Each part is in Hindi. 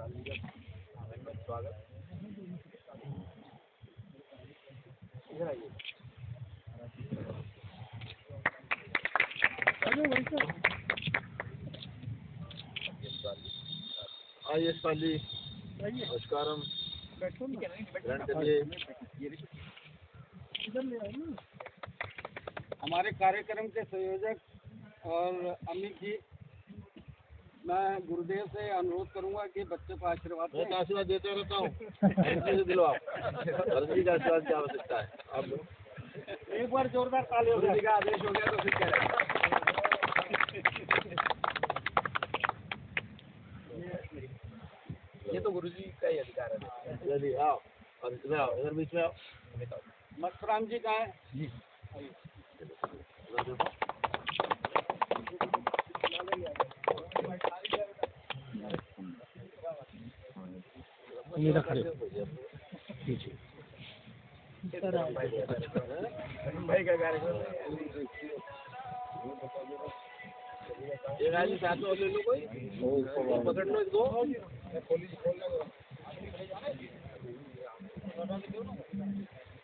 स्वागत। इधर आइए। आइए साली, नमस्कारम। हमारे कार्यक्रम के संयोजक और अमित जी, मैं गुरुदेव से अनुरोध करूंगा कि बच्चों को आशीर्वाद दें। मैं तो आशीर्वाद देते रहता हूँ। दिलवाओ, अर्जी का आशीर्वाद क्या हो सकता है आप लोग। एक बार जोरदार ताली हो गया, का आदेश हो गया तो फिर क्या ये तो गुरुजी का ही अधिकार है। चलिए आओ, और इधर आओ, इधर बीच में आओ। मस्तराम जी कहाँ है? जी मेरा खड़े भाई का कार्यक्रम एक साथ में ले लो, कोई पकड़ लो, दो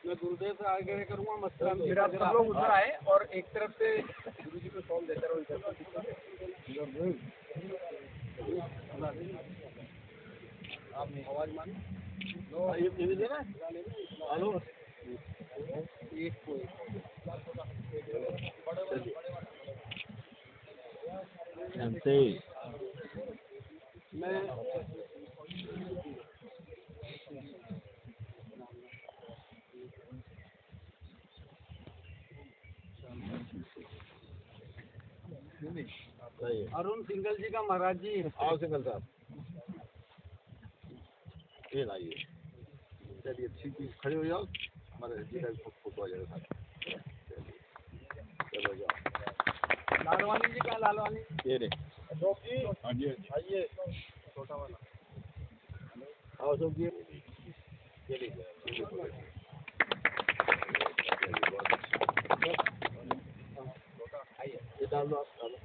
मैं गुरुदेव से आगे करूँगा। मस्तराम जी सब लोग उधर आए और एक तरफ से गुरु जी को सॉल्व देते रहो। आप आवाज मानो, ये भी देना। हेलो, एक को मैं अरुण सिंगल जी का महाराज जी। आओ सिंगल साहब, ये लाइए। चलिए ठीक है, खड़े हो जाओ, हमारे जी का फोटो आ जाएगा। चलो जाओ। लालवानी जी का, लालवानी ये रे अशोक जी, आइए छोटा वाला। आओ अशोक जी, ये लीजिए। ये डाल दो, आप डालो।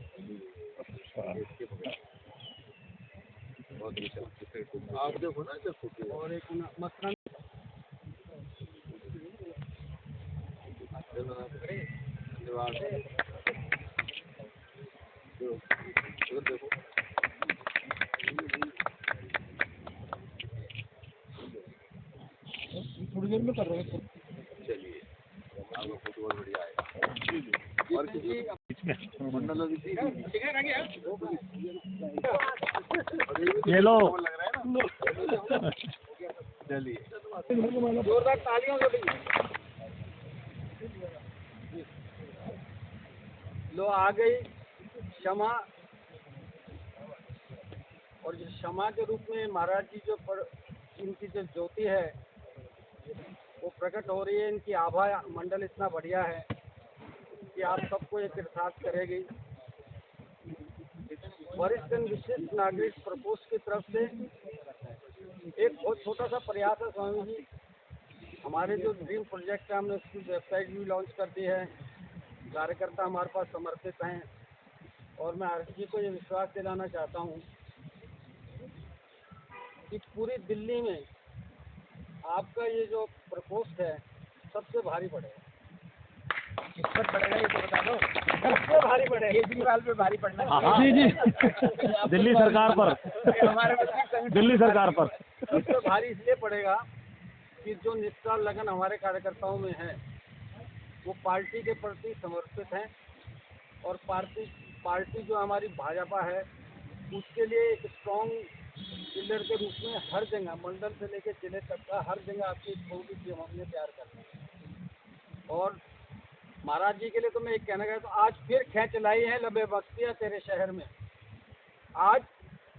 आप देखो ना, देखो और एक मस्तराम धन्यवाद। देखो थोड़ी देर में कर रहे हैं। चलिए, आपका फोटो बहुत बढ़िया है। और किसी मंडल ये लो चलिए, जोरदार तालियों से भी लो। आ गई क्षमा, और जो क्षमा के रूप में महाराज जी जो इनकी जो ज्योति है वो प्रकट हो रही है। इनकी आभा मंडल इतना बढ़िया है कि आप सबको एक साथ करेगी। वरिष्ठ विशिष्ट नागरिक प्रकोष्ठ की तरफ से एक बहुत छोटा सा प्रयास है स्वामी जी। हमारे जो ड्रीम प्रोजेक्ट है, हमने उसकी वेबसाइट भी लॉन्च कर दी है। कार्यकर्ता हमारे पास समर्पित हैं और मैं हर जी को ये विश्वास दिलाना चाहता हूँ कि पूरी दिल्ली में आपका ये जो प्रकोष्ठ है सबसे भारी पड़ेगा। किस पर पड़ेगा ये तो बता दो। सबसे भारी पड़ेगा, केजरीवाल पे भारी पड़ना। जी जी दिल्ली सरकार पर, हमारे दिल्ली सरकार पर सबसे भारी इसलिए पड़ेगा कि जो निष्ठा लगन हमारे कार्यकर्ताओं में है वो पार्टी के प्रति समर्पित हैं, और पार्टी जो हमारी भाजपा है उसके लिए एक स्ट्रॉन्ग पिलर के रूप में हर जगह, मंडल से लेकर जिले तक का हर जगह आपकी होगी कि हमने तैयार करना है। और महाराज जी के लिए तो मैं एक कहना चाहता हूँ, आज फिर खेच लाई है लबे मस्तियाँ तेरे शहर में। आज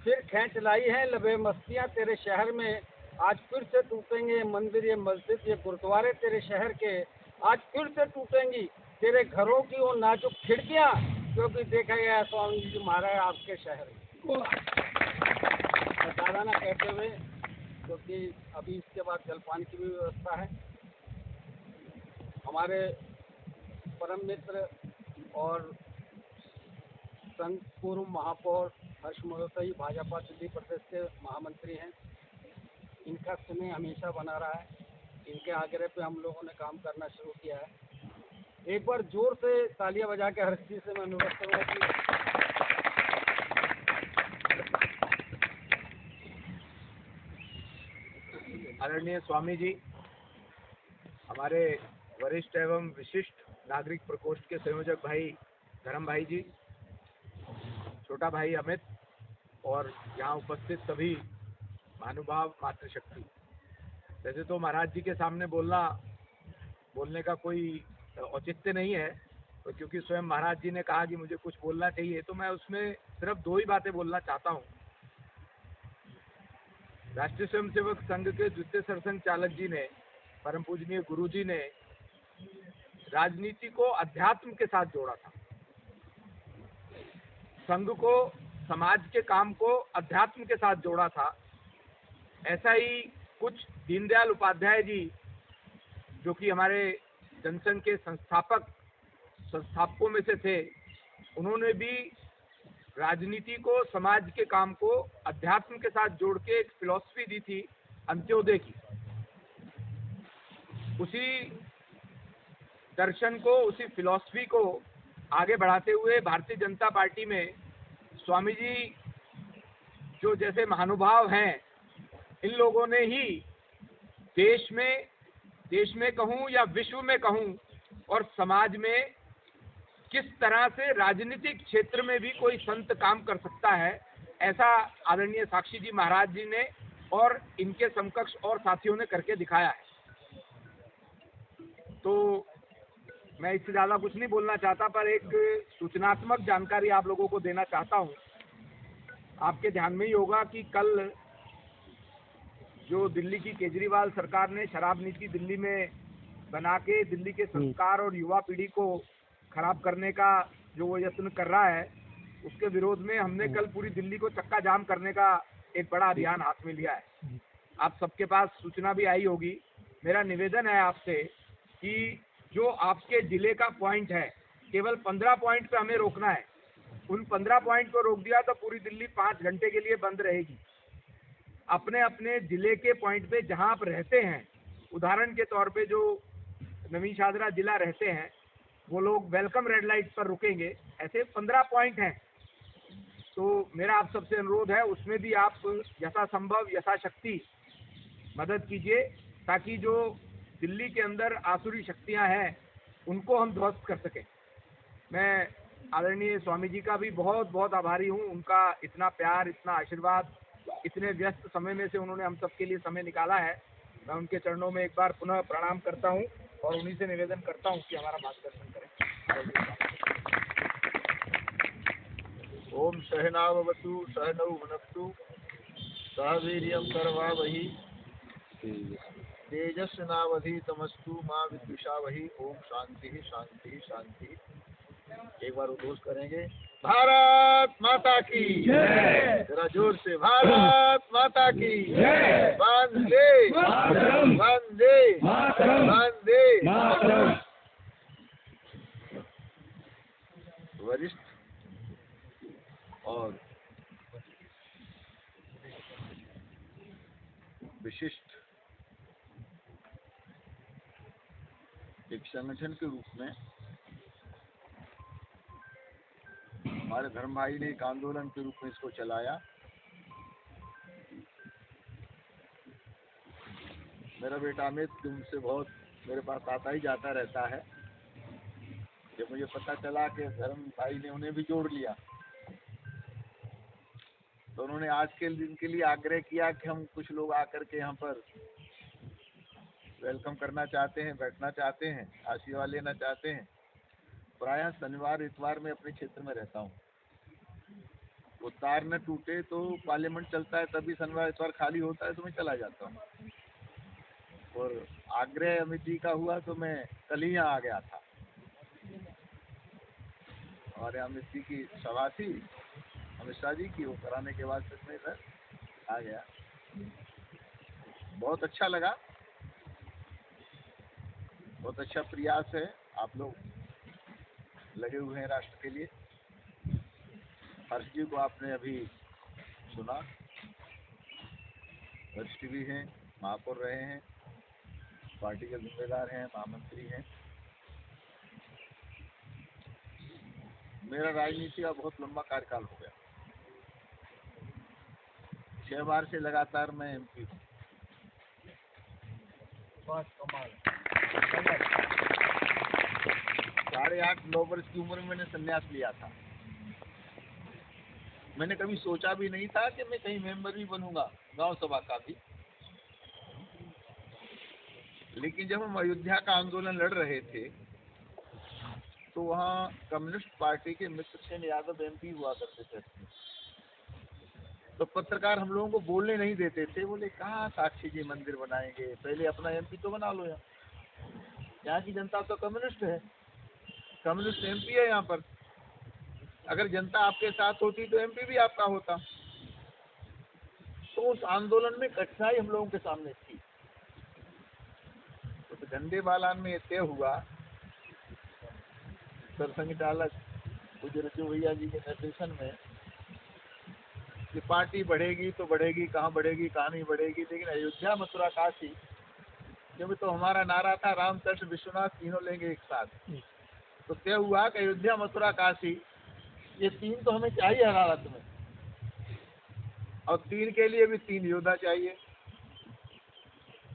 फिर खेच लाई है लबे मस्तियाँ तेरे शहर में। आज फिर से टूटेंगे मंदिर, ये मस्जिद, ये गुरुद्वारे तेरे शहर के। आज फिर से टूटेंगी तेरे घरों की वो नाजुक खिड़कियाँ, क्योंकि देखा गया है स्वामी जी महाराज आपके शहर में। ज़्यादा ना कहते हुए, क्योंकि अभी इसके बाद जलपान की भी व्यवस्था है। हमारे परम मित्र और संघ पूर्व महापौर हर्ष महोदय भाजपा दिल्ली प्रदेश के महामंत्री हैं। इनका स्नेह हमेशा बना रहा है। इनके आग्रह पे हम लोगों ने काम करना शुरू किया है। एक बार जोर से तालियां बजा के हर्ष जी से मैं अनुरोध करूँगा कि आदरणीय स्वामी जी, हमारे वरिष्ठ एवं विशिष्ट नागरिक प्रकोष्ठ के संयोजक भाई धर्म भाई जी, छोटा भाई अमित और यहाँ उपस्थित सभी महानुभाव मातृशक्ति। वैसे तो महाराज जी के सामने बोलने का कोई औचित्य नहीं है, तो क्योंकि स्वयं महाराज जी ने कहा कि मुझे कुछ बोलना चाहिए, तो मैं उसमें सिर्फ 2 ही बातें बोलना चाहता हूँ। राष्ट्रीय स्वयंसेवक संघ के द्वितीय सरसंघ चालक जी ने, परम पूजनीय गुरु जी ने राजनीति को अध्यात्म के साथ जोड़ा था। संघ को, समाज के काम को अध्यात्म के साथ जोड़ा था। ऐसा ही कुछ दीनदयाल उपाध्याय जी, जो कि हमारे जनसंघ के संस्थापकों में से थे, उन्होंने भी राजनीति को, समाज के काम को अध्यात्म के साथ जोड़ के एक फिलॉसफी दी थी अंत्योदय की। उसी दर्शन को, उसी फिलॉसफी को आगे बढ़ाते हुए भारतीय जनता पार्टी में स्वामी जी जो जैसे महानुभाव हैं, इन लोगों ने ही देश में कहूँ या विश्व में कहूँ, और समाज में किस तरह से राजनीतिक क्षेत्र में भी कोई संत काम कर सकता है, ऐसा आदरणीय साक्षी जी महाराज जी ने और इनके समकक्ष और साथियों ने करके दिखाया है। तो मैं इससे ज़्यादा कुछ नहीं बोलना चाहता, पर एक सूचनात्मक जानकारी आप लोगों को देना चाहता हूँ। आपके ध्यान में ही होगा कि कल जो दिल्ली की केजरीवाल सरकार ने शराब नीति दिल्ली में बना के दिल्ली के संस्कार और युवा पीढ़ी को खराब करने का जो वो यत्न कर रहा है, उसके विरोध में हमने कल पूरी दिल्ली को चक्का जाम करने का एक बड़ा अभियान हाथ में लिया है। आप सबके पास सूचना भी आई होगी। मेरा निवेदन है आपसे कि जो आपके जिले का पॉइंट है, केवल 15 पॉइंट पे हमें रोकना है। उन 15 पॉइंट को रोक दिया तो पूरी दिल्ली 5 घंटे के लिए बंद रहेगी। अपने अपने जिले के पॉइंट पे जहां आप रहते हैं, उदाहरण के तौर पे जो नवीन शादरा जिला रहते हैं, वो लोग वेलकम रेड लाइट पर रुकेंगे। ऐसे 15 पॉइंट हैं। तो मेरा आप सबसे अनुरोध है, उसमें भी आप यथासंभव यथाशक्ति मदद कीजिए, ताकि जो दिल्ली के अंदर आसुरी शक्तियां हैं, उनको हम ध्वस्त कर सकें। मैं आदरणीय स्वामी जी का भी बहुत बहुत आभारी हूँ। उनका इतना प्यार, इतना आशीर्वाद, इतने व्यस्त समय में से उन्होंने हम सबके लिए समय निकाला है। मैं उनके चरणों में एक बार पुनः प्रणाम करता हूँ और उन्हीं से निवेदन करता हूँ कि हमारा मार्गदर्शन करें। ओम सहनावतु सहनौ भुनक्तु सह वीर्यं करवावहि तेजस्विनावधीतमस्तु मां विद्विषावहि। ओम शांति शांति शांति। एक बार उद्घोष करेंगे, भारत माता की जय। जरा जोर से, भारत माता की जय। वंदे मातरम, वंदे मातरम, वंदे मातरम। वरिष्ठ और विशिष्ट एक संगठन के रूप में हमारे धर्म भाई ने एक आंदोलन के रूप में इसको चलाया। मेरा बेटा अमित तुमसे बहुत मेरे पास आता ही जाता रहता है। जब मुझे पता चला कि धर्म भाई ने उन्हें भी जोड़ लिया, तो उन्होंने आज के दिन के लिए आग्रह किया कि हम कुछ लोग आकर के यहाँ पर वेलकम करना चाहते हैं, बैठना चाहते हैं, आशीर्वाद लेना चाहते हैं। प्रायः शनिवार इतवार में अपने क्षेत्र में रहता हूँ। वो तार न टूटे तो पार्लियामेंट चलता है, तभी शनिवार इतवार खाली होता है तो मैं चला जाता हूँ। और आग्रह अमित जी का हुआ तो मैं कल ही यहाँ आ गया था। और अमित जी की सभा थी, अमित शाह जी की, वो कराने के बाद फिर मैं इधर आ गया। बहुत अच्छा लगा, बहुत अच्छा प्रयास है। आप लोग लगे हुए हैं राष्ट्र के लिए। हर्ष जी को आपने अभी सुना, वरिष्ठ भी हैं, महापौर रहे हैं, पार्टी के जिम्मेदार हैं, महामंत्री हैं। मेरा राजनीति का बहुत लंबा कार्यकाल हो गया, 6 बार से लगातार मैं एमपी हूँ। बहुत कमाल। 8.5-9 वर्ष की उम्र में मैंने संन्यास लिया था। मैंने कभी सोचा भी नहीं था कि मैं कहीं मेंबर भी बनूंगा, गांव सभा का भी। लेकिन जब हम अयोध्या का आंदोलन लड़ रहे थे तो वहाँ कम्युनिस्ट पार्टी के मित्रसेन यादव एमपी हुआ करते थे। तो पत्रकार हम लोगों को बोलने नहीं देते थे, बोले कहाँ साक्षी जी मंदिर बनाएंगे, पहले अपना एमपी तो बना लो। यहाँ की जनता तो कम्युनिस्ट है, कम्युनिस्ट एमपी है यहाँ पर। अगर जनता आपके साथ होती तो एमपी भी आपका होता। तो उस आंदोलन में कठिनाई हम लोगों के सामने थी। तो झंडे बालान में तय हुआ, सरसंघ चालक पूज्य रज्जू भैया जी के निर्देशन में, कि पार्टी बढ़ेगी तो बढ़ेगी, कहाँ बढ़ेगी कहाँ नहीं बढ़ेगी, लेकिन अयोध्या मथुरा काशी, क्योंकि तो हमारा नारा था राम कृष्ण विश्वनाथ तीनों लेंगे एक साथ। तो तय हुआ कि अयोध्या मथुरा काशी ये 3 तो हमें चाहिए हर हालत में, और 3 के लिए भी 3 योद्धा चाहिए।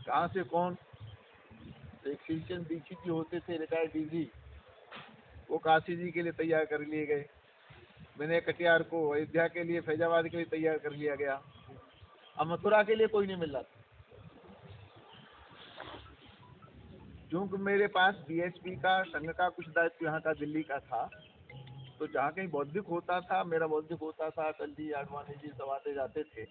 कहाँ से कौन? एक श्रीचंद दीक्षित जी होते थे, रिटायर्ड डीजी, वो काशी जी के लिए तैयार कर लिए गए। मैंने कटियार को अयोध्या के लिए, फैजाबाद के लिए तैयार कर लिया गया। अब मथुरा के लिए कोई नहीं मिल रहा। क्योंकि मेरे पास बीएचपी का, संघ का कुछ दायित्व यहाँ का दिल्ली का था, तो जहाँ कहीं बौद्धिक होता था, मेरा बौद्धिक होता था, अटल जी, आडवाणी जी सब आते जाते थे।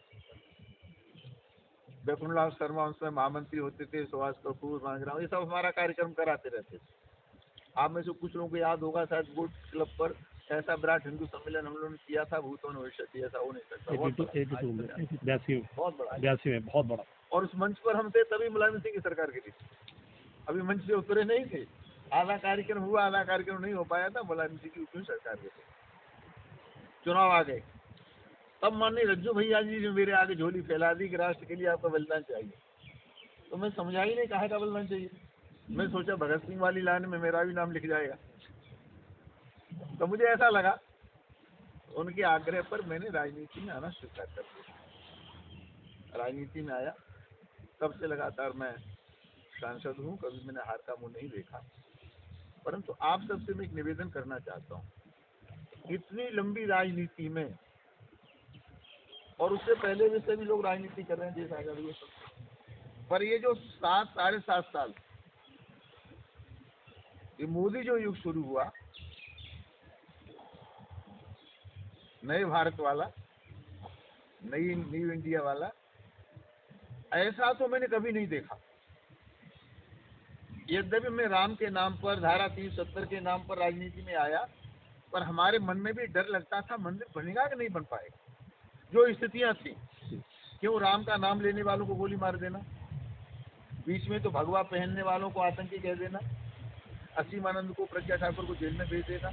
बैकुंठलाल शर्मा उसमें महामंत्री होते थे, सुभाष कपूर, मांझराम, ये सब हमारा कार्यक्रम कराते रहते थे। आप में से कुछ लोगों को याद होगा, शायद गोल्ड क्लब पर ऐसा विराट हिंदू सम्मेलन हम लोगों ने किया था, भूतों भविष्य ऐसा हो नहीं सकता। बहुत बड़ा। और उस मंच पर हम थे तभी मुलायम सिंह की सरकार के लिए, अभी मंच से उतरे नहीं थे। आधा कार्यक्रम हुआ, आधा कार्यक्रम नहीं हो पाया था, मुलायम सिंह की उतनी सरकार के थे। चुनाव आ गए, तब माननीय रज्जू भैया जी ने मेरे आगे झोली फैला दी कि राष्ट्र के लिए आपका बलिदान चाहिए। तो मैं समझा ही नहीं काहे का बलिदान चाहिए। मैं सोचा भगत सिंह वाली लाइन में मेरा भी नाम लिख जाएगा। तो मुझे ऐसा लगा, उनके आग्रह पर मैंने राजनीति में आना स्वीकार कर दिया। राजनीति में आया, तब से लगातार मैं सांसद हूँ, कभी मैंने हार का मुंह नहीं देखा। परंतु आप सबसे मैं एक निवेदन करना चाहता हूँ, इतनी लंबी राजनीति में, और उससे पहले भी सभी लोग राजनीति कर रहे हैं देश आजाद हुए, पर ये जो 7-7.5 साल ये मोदी जो युग शुरू हुआ, नए भारत वाला, नई न्यू इंडिया वाला, ऐसा तो मैंने कभी नहीं देखा। यद्यपि मैं राम के नाम पर, धारा 370 के नाम पर राजनीति में आया, पर हमारे मन में भी डर लगता था मंदिर बनेगा कि नहीं बन पाएगा। जो स्थितियां थी, क्यों राम का नाम लेने वालों को गोली मार देना, बीच में तो भगवा पहनने वालों को आतंकी कह देना, असीमानंद को, प्रज्ञा ठाकुर को जेल में भेज देना,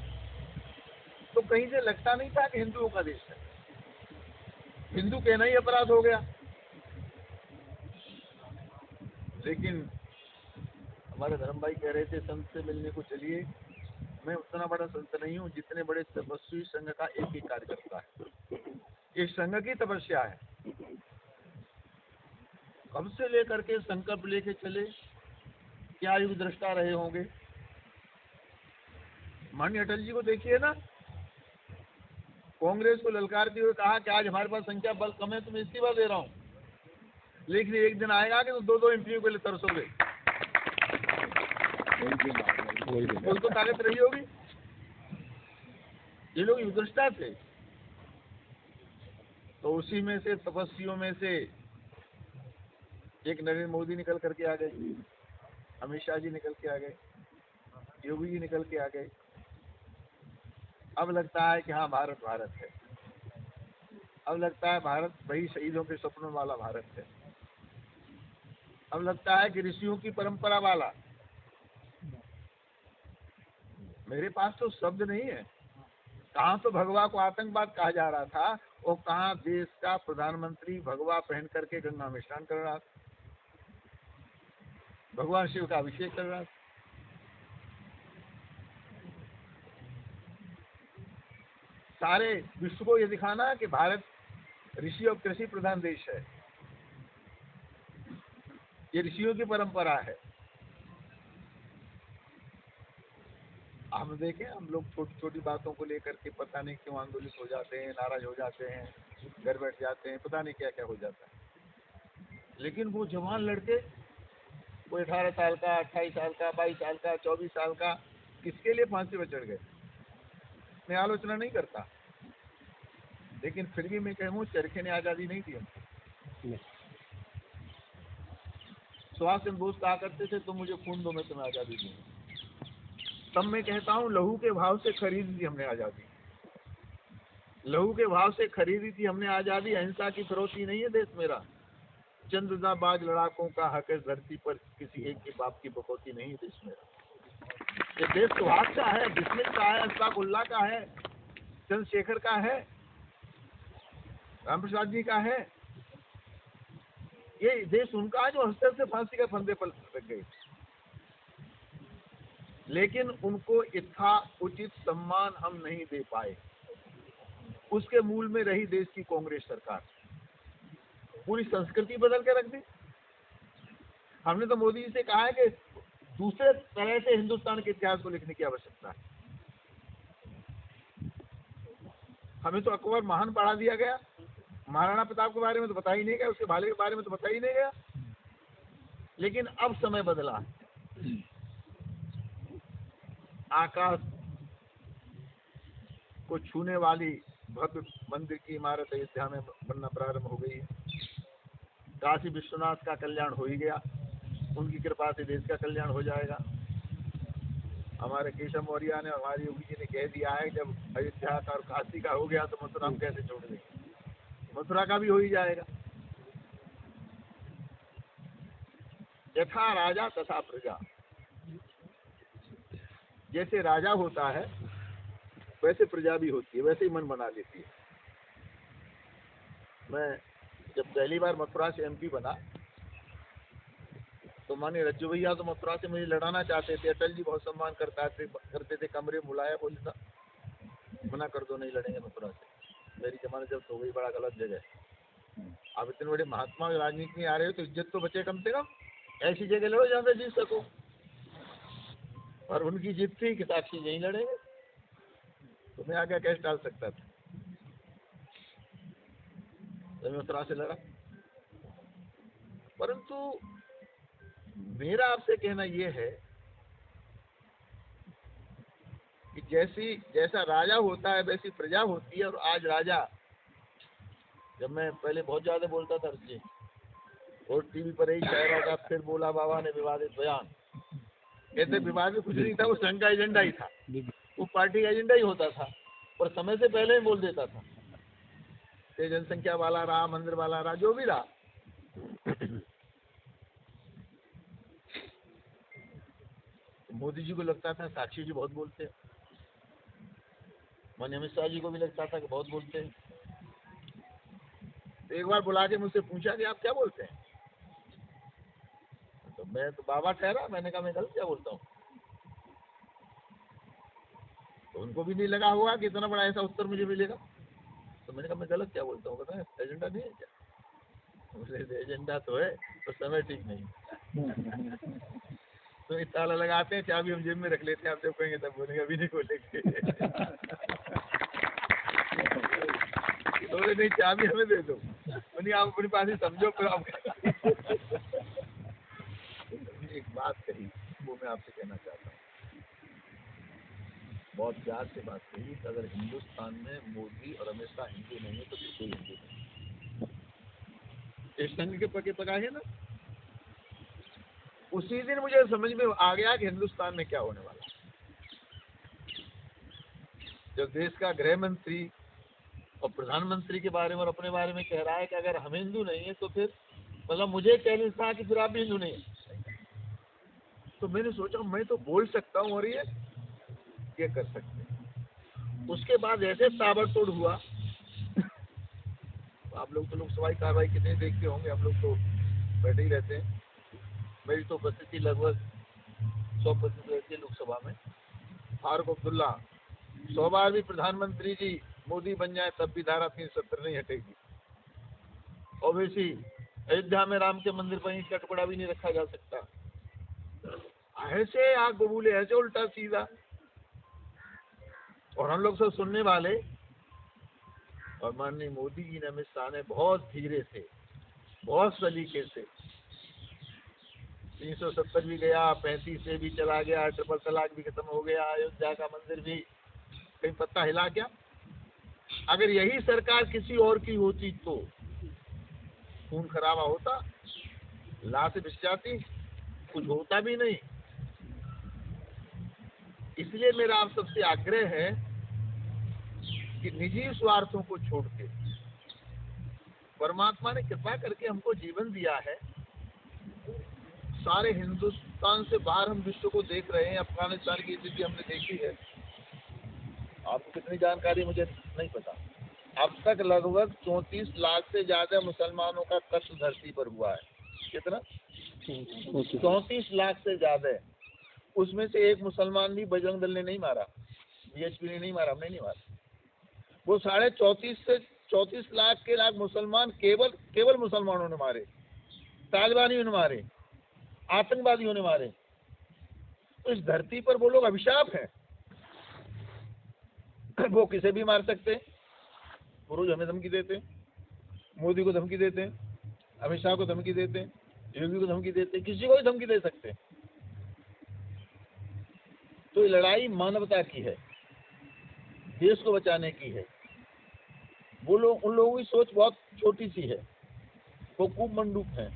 तो कहीं से लगता नहीं था कि हिंदुओं का देश है। हिंदू कहना ही अपराध हो गया। लेकिन हमारे धर्म भाई कह रहे थे संत से मिलने को चलिए। मैं उतना बड़ा संत नहीं हूँ जितने बड़े तपस्वी संघ का एक ही कार्यकर्ता है। ये संघ की तपस्या है। कब से लेकर के संकल्प लेके चले, क्या युग दृष्टा रहे होंगे। माननीय अटल जी को देखिए ना, कांग्रेस को ललकारते हुए कहा कि आज हमारे पास संख्या बल कम है, तो मैं इस्तीफा दे रहा हूँ। लेकिन एक दिन आएगा कि तो 2-2 एमपीओ के लिए तरसोगे। उनको ताकत रही होगी। ये लोग युद्धष्टा थे। तो उसी में से, तपस्वियों में से एक नरेंद्र मोदी निकल करके आ गए, अमित शाह जी निकल के आ गए, योगी जी निकल के आ गए। अब लगता है कि हाँ भारत भारत है। अब लगता है भारत वही शहीदों के सपनों वाला भारत है। अब लगता है कि ऋषियों की परंपरा वाला। मेरे पास तो शब्द नहीं है। कहाँ तो भगवा को आतंकवाद कहा जा रहा था, वो कहाँ देश का प्रधानमंत्री भगवा पहन करके गंगा में स्नान कर रहा था, भगवान शिव का अभिषेक कर रहा था। सारे विश्व को ये दिखाना कि भारत ऋषि और कृषि प्रधान देश है, ये ऋषियों की परंपरा है। हम देखें, हम लोग छोटी छोटी बातों को लेकर के पता नहीं क्यों आंदोलित हो जाते हैं, नाराज हो जाते हैं, घर बैठ जाते हैं, पता नहीं क्या क्या हो जाता है। लेकिन वो जवान लड़के, कोई 18 साल का, 28 साल का, 22 साल का, 24 साल का, किसके लिए फांसी पर चढ़ गए, मैं आलोचना नहीं करता, लेकिन फिर भी मैं कहूँ चरखे ने आज़ादी नहीं दी हमको। सुभाष चंद्र बोस कहा करते थे, तुम मुझे खून दो, मैं तुम्हें आज़ादी दूंगा। तब मैं कहता हूँ लहू के भाव से खरीदी थी हमने आज़ादी, लहू के भाव से खरीदी थी हमने आज़ादी। अहिंसा की फिरौती नहीं है देश मेरा, चंद्रदाबाज लड़ाकों का हक है धरती पर, किसी एक के बाप की बकौती नहीं है देश मेरा। ये देश सुभाष का है, बिस्मिल का है, अशफाकुल्लाह का है, चंद्रशेखर का है, राम प्रसाद जी का है। ये देश उनका है जो हस्तर से फांसी के फंदे पर लग गए, लेकिन उनको इतना उचित सम्मान हम नहीं दे पाए। उसके मूल में रही देश की कांग्रेस सरकार, पूरी संस्कृति बदल के रख दी। हमने तो मोदी जी से कहा है कि दूसरे तरह से हिंदुस्तान के इतिहास को लिखने की आवश्यकता है। हमें तो अकबर महान पढ़ा दिया गया, महाराणा प्रताप के बारे में तो बता ही नहीं गया, उसके भाले के बारे में तो बता ही नहीं गया। लेकिन अब समय बदला, आकाश को छूने वाली भव्य मंदिर की इमारत अयोध्या में बनना प्रारंभ हो गई है। काशी विश्वनाथ का कल्याण हो ही गया, उनकी कृपा से देश का कल्याण हो जाएगा। हमारे केशव मौर्य ने, हमारी योगी जी ने कह दिया है, जब अयोध्या का और काशी का हो गया तो मथुरा हम कैसे छोड़ देंगे, मथुरा का भी हो ही जाएगा। यथा राजा तथा प्रजा, जैसे राजा होता है वैसे प्रजा भी होती है, वैसे ही मन बना लेती है। मैं जब पहली बार मथुरा से एमपी बना तो माने रज्जू भैया तो मथुरा से मुझे लड़ाना चाहते थे, अटल जी बहुत सम्मान करते थे, कमरे में बुलाया, बोले था मना कर दो, नहीं लड़ेंगे मथुरा से, मेरी जमानत जब हो गई, बड़ा गलत जगह। आप इतने बड़े महात्मा राजनीति में आ रहे हो तो इज्जत तो बचे कम से कम, ऐसी जगह लड़ो जहाँ से जीत सको। और उनकी जीत थी कि साक्षी यहीं लड़ेंगे, तो मैं आगे कैसे डाल सकता था, तो मैं मथुरा से लड़ा। परंतु मेरा आपसे कहना यह है कि जैसा राजा होता है वैसी प्रजा होती है। और आज राजा, जब मैं पहले बहुत ज्यादा बोलता था जी, और टीवी पर ही शायरा का फिर बोला बाबा ने विवादित बयान, कहते विवादित कुछ नहीं था, वो संघ का एजेंडा ही था, वो पार्टी का एजेंडा ही होता था, और समय से पहले ही बोल देता था, जनसंख्या वाला रहा, मंदिर वाला रहा, जो भी रहा। मोदी जी को लगता था साक्षी जी बहुत बोलते हैं, माननीय अमित शाह जी को भी लगता था कि बहुत बोलते हैं। तो एक बार बुला के मुझसे पूछा कि आप क्या बोलते हैं, तो मैं तो बाबा ठहरा, मैंने कहा मैं गलत क्या बोलता हूँ। तो उनको भी नहीं लगा होगा कि इतना बड़ा ऐसा उत्तर मुझे मिलेगा, तो मैंने कहा मैं गलत क्या बोलता हूँ, बताएं एजेंडा नहीं है क्या? एजेंडा तो है, तो समय ठीक नहीं। तो एक ताला लगाते हैं, चाबी हम जेब में रख लेते हैं, आप जब कहेंगे तब बोलेंगे अभी नहीं खोलेंगे। तो नहीं, चाबी हमें दे दो, नहीं आप अपने पास ही समझो। फिर आप एक बात कही वो मैं आपसे कहना चाहता हूँ, बहुत प्यार से बात कही, अगर हिंदुस्तान में मोदी और अमित शाह हिंदू नहीं है तो फिर कोई हिंदू नहीं। इस संघ के पके पकाए ना, उसी दिन मुझे समझ में आ गया कि हिंदुस्तान में क्या होने वाला। जब देश का गृह मंत्री और प्रधानमंत्री के बारे में और अपने बारे में कह रहा है कि अगर हम हिंदू नहीं है तो फिर, मतलब मुझे चैलेंज था कि फिर आप भी हिंदू नहीं है। तो मैंने सोचा मैं तो बोल सकता हूँ और ये कर सकते हैं। उसके बाद ऐसे ताबड़तोड़ हुआ आप लोग तो लोकसभा की कार्रवाई कितने देखते होंगे, हम लोग तो बैठे ही रहते हैं। मेरी तो उपस्थिति लगभग 100% रहती है लोकसभा में। फारूक अब्दुल्ला 100 बार भी प्रधानमंत्री जी मोदी बन जाए तब भी धारा 370 नहीं हटेगी। ओवैसी अयोध्या में राम के मंदिर पर ईंट का टुकड़ा भी नहीं रखा जा सकता। ऐसे आग बबूले, ऐसे उल्टा सीधा, और हम लोग सब सुनने वाले। और माननीय मोदी जी ने, अमित शाह ने बहुत धीरे से, बहुत सलीके से 370 भी गया, 35 से भी चला गया, ट्रिपल तलाक भी खत्म हो गया, अयोध्या का मंदिर भी, कहीं पत्ता हिला क्या? अगर यही सरकार किसी और की होती तो खून खराबा होता, लाश बिछ जाती, कुछ होता भी नहीं। इसलिए मेरा आप सबसे आग्रह है कि निजी स्वार्थों को छोड़ के, परमात्मा ने कृपा करके हमको जीवन दिया है, सारे हिंदुस्तान से बाहर हम विश्व को देख रहे हैं। अफगानिस्तान की स्थिति हमने देखी है, आपको कितनी जानकारी मुझे नहीं पता। अब तक लगभग 34 लाख से ज्यादा मुसलमानों का कत्ल धरती पर हुआ है। कितना? 34 लाख से ज्यादा। उसमें से एक मुसलमान भी बजरंग दल ने नहीं मारा, बीएचपी ने नहीं मारा, हमने नहीं मारा। वो 34 लाख के लाख मुसलमान केवल मुसलमानों ने मारे, तालिबानियों ने मारे, आतंकवादियों ने मारे। तो इस धरती पर वो लोग अभिशाप हैं। वो किसे भी मार सकते हैं। वो रोज हमें धमकी देते हैं, मोदी को धमकी देते हैं, अमित शाह को धमकी देते हैं, योगी को धमकी देते हैं, किसी को भी धमकी दे सकते हैं। तो ये लड़ाई मानवता की है, देश को बचाने की है। वो लोग, उन लोगों की सोच बहुत छोटी सी है, वो खूब मंडूक हैं।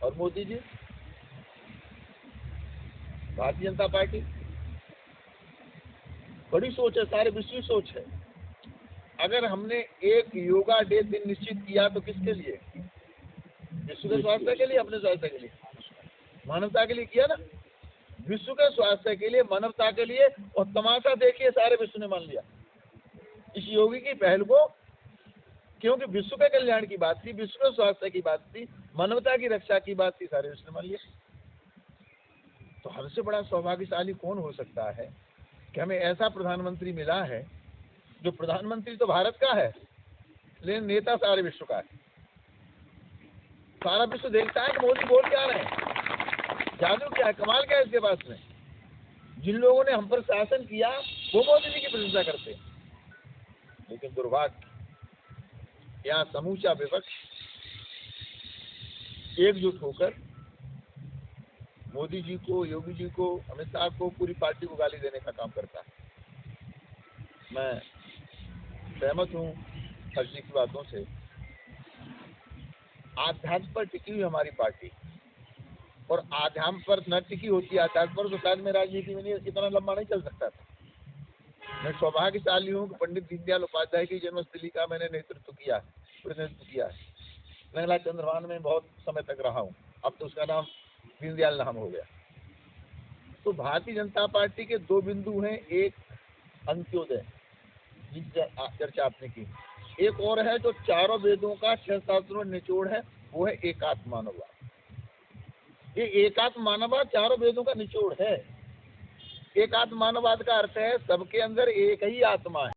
और मोदी जी, भारतीय जनता पार्टी, बड़ी सोच है, सारे विश्व की सोच है। अगर हमने एक योगा डे दिन निश्चित किया तो किसके लिए? विश्व के स्वास्थ्य के लिए, अपने स्वास्थ्य के लिए, मानवता के लिए किया ना। विश्व के स्वास्थ्य के लिए, मानवता के लिए। और तमाशा देखिए, सारे विश्व ने मान लिया इस योगी की पहल को, क्योंकि विश्व के कल्याण की बात थी, विश्व के स्वास्थ्य की बात थी, मानवता की रक्षा की बात थी, सारे विश्व ने मान लिया। तो हमसे बड़ा सौभाग्यशाली कौन हो सकता है कि हमें ऐसा प्रधानमंत्री मिला है, जो प्रधानमंत्री तो भारत का है लेकिन नेता सारे विश्व का है। सारा विश्व देखता है कि मोदी बोल क्या रहे हैं, जादू क्या है, कमाल क्या है इसके पास में। जिन लोगों ने हम पर शासन किया वो मोदी जी की प्रशंसा करते हैं, लेकिन दुर्भाग्य यहाँ समूचा विपक्ष एकजुट होकर मोदी जी को, योगी जी को, अमित शाह को, पूरी पार्टी को गाली देने का काम करता है। मैं सहमत हूँ हर जी की बातों से। आध्यात्म पर टिकी हुई हमारी पार्टी, और आध्यात्म पर न टिकी होती आध्यात्म पर तो शायद मैं राजनीति में नहीं इतना लंबा नहीं चल सकता था। मैं सौभाग्यशाली हूँ कि पंडित दीनदयाल उपाध्याय की जन्मस्थली का मैंने नेतृत्व किया, प्रतिनिधित्व किया है। मैं चंद्रभान में बहुत समय तक रहा हूँ, अब तो उसका नाम दीनदयाल नाम हो गया। तो भारतीय जनता पार्टी के दो बिंदु हैं, एक अंत्योदय जिसकी चर्चा आपने की, एक और है जो चारों वेदों का 6 शास्त्रों में निचोड़ है, वो है एकात्म मानववाद। ये एकात्म मानववाद चारों वेदों का निचोड़ है। एकात्म मानववाद का अर्थ है सबके अंदर एक ही आत्मा है।